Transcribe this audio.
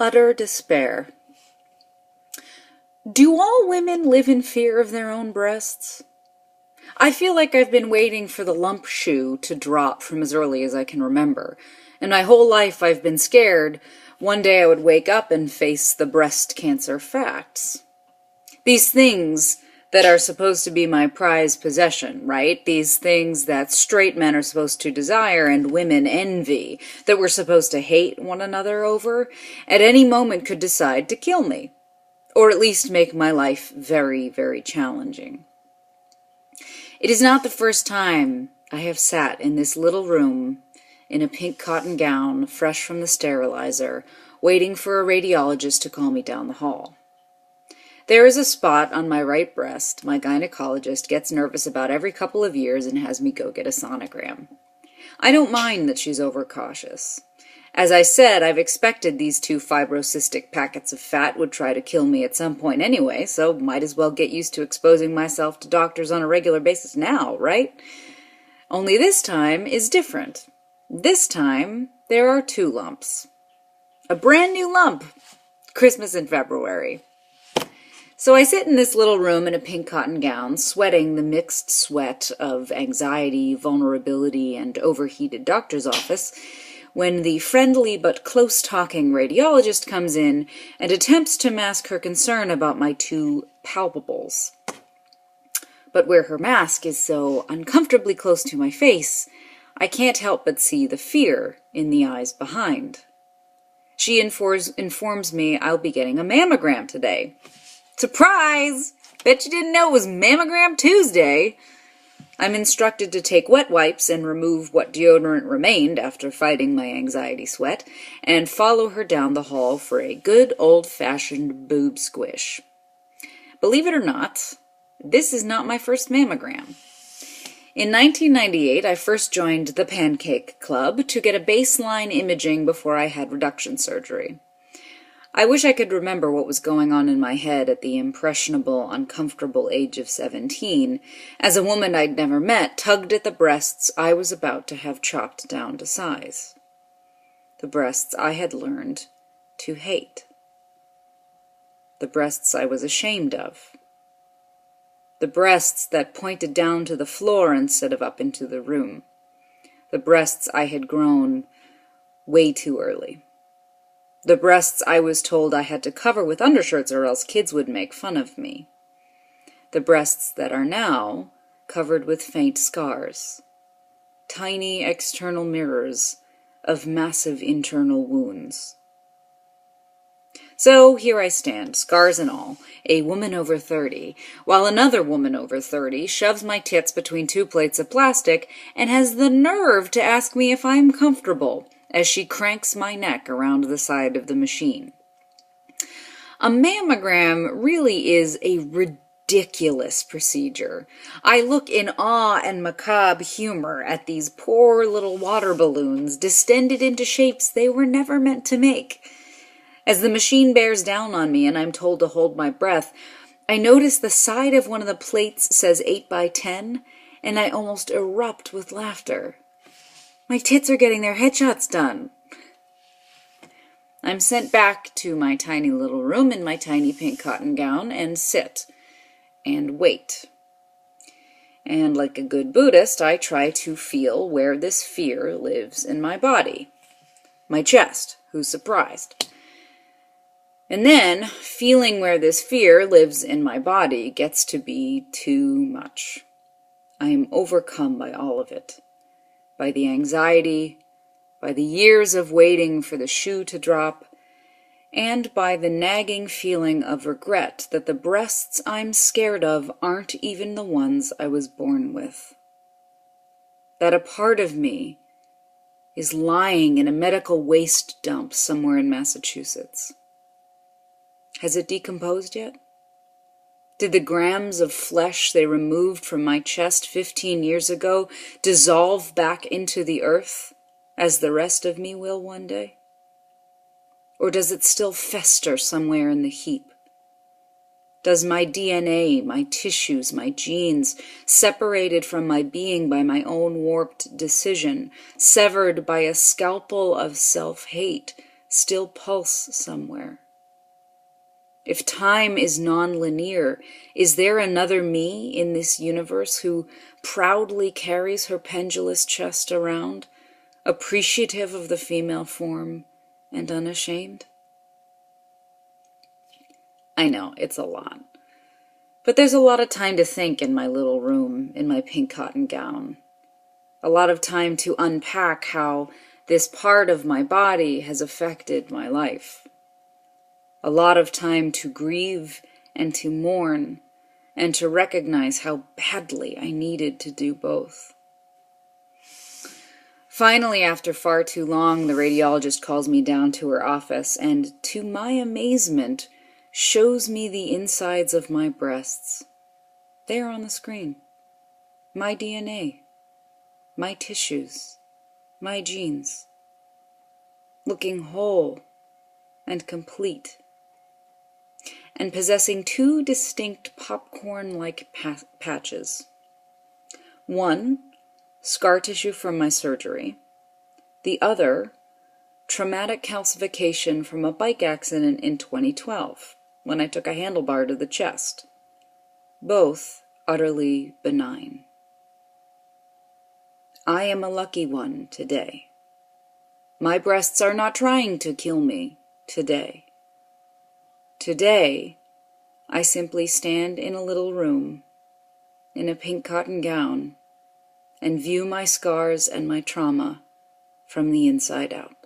Utter despair. Do all women live in fear of their own breasts? I feel like I've been waiting for the lump shoe to drop from as early as I can remember, and my whole life I've been scared one day I would wake up and face the breast cancer facts. These things that are supposed to be my prized possession, right? These things that straight men are supposed to desire and women envy, that we're supposed to hate one another over, at any moment could decide to kill me, or at least make my life very, very challenging. It is not the first time I have sat in this little room in a pink cotton gown, fresh from the sterilizer, waiting for a radiologist to call me down the hall. There is a spot on my right breast my gynecologist gets nervous about every couple of years and has me go get a sonogram. I don't mind that she's overcautious. As I said, I've expected these two fibrocystic packets of fat would try to kill me at some point anyway, so might as well get used to exposing myself to doctors on a regular basis now, right? Only this time is different. This time, there are 2 lumps. A brand new lump. Christmas in February. So I sit in this little room in a pink cotton gown, sweating the mixed sweat of anxiety, vulnerability, and overheated doctor's office, when the friendly but close-talking radiologist comes in and attempts to mask her concern about my 2 palpables. But where her mask is so uncomfortably close to my face, I can't help but see the fear in the eyes behind. She informs me I'll be getting a mammogram today. Surprise! Bet you didn't know it was Mammogram Tuesday! I'm instructed to take wet wipes and remove what deodorant remained after fighting my anxiety sweat, and follow her down the hall for a good old-fashioned boob squish. Believe it or not, this is not my first mammogram. In 1998, I first joined the Pancake Club to get a baseline imaging before I had reduction surgery. I wish I could remember what was going on in my head at the impressionable, uncomfortable age of 17, as a woman I'd never met tugged at the breasts I was about to have chopped down to size. The breasts I had learned to hate. The breasts I was ashamed of. The breasts that pointed down to the floor instead of up into the room. The breasts I had grown way too early. The breasts I was told I had to cover with undershirts or else kids would make fun of me. The breasts that are now covered with faint scars. Tiny external mirrors of massive internal wounds. So here I stand, scars and all, a woman over 30, while another woman over 30 shoves my tits between 2 plates of plastic and has the nerve to ask me if I'm comfortable, as she cranks my neck around the side of the machine. A mammogram really is a ridiculous procedure. I look in awe and macabre humor at these poor little water balloons distended into shapes they were never meant to make. As the machine bears down on me and I'm told to hold my breath, I notice the side of one of the plates says 8 by 10, and I almost erupt with laughter. My tits are getting their headshots done. I'm sent back to my tiny little room in my tiny pink cotton gown and sit and wait. And like a good Buddhist, I try to feel where this fear lives in my body. My chest, who's surprised? And then, feeling where this fear lives in my body gets to be too much. I am overcome by all of it. By the anxiety, by the years of waiting for the shoe to drop, and by the nagging feeling of regret that the breasts I'm scared of aren't even the ones I was born with. That a part of me is lying in a medical waste dump somewhere in Massachusetts. Has it decomposed yet? Did the grams of flesh they removed from my chest 15 years ago dissolve back into the earth, as the rest of me will one day? Or does it still fester somewhere in the heap? Does my DNA, my tissues, my genes, separated from my being by my own warped decision, severed by a scalpel of self-hate, still pulse somewhere? If time is non-linear, is there another me in this universe who proudly carries her pendulous chest around, appreciative of the female form and unashamed? I know, it's a lot. But there's a lot of time to think in my little room, in my pink cotton gown. A lot of time to unpack how this part of my body has affected my life. A lot of time to grieve and to mourn and to recognize how badly I needed to do both. Finally, after far too long, the radiologist calls me down to her office and, to my amazement, shows me the insides of my breasts. They are on the screen. My DNA, my tissues, my genes, looking whole and complete, and possessing two distinct popcorn-like patches. One, scar tissue from my surgery. The other, traumatic calcification from a bike accident in 2012, when I took a handlebar to the chest. Both utterly benign. I am a lucky one today. My breasts are not trying to kill me today. Today, I simply stand in a little room, in a pink cotton gown, and view my scars and my trauma from the inside out.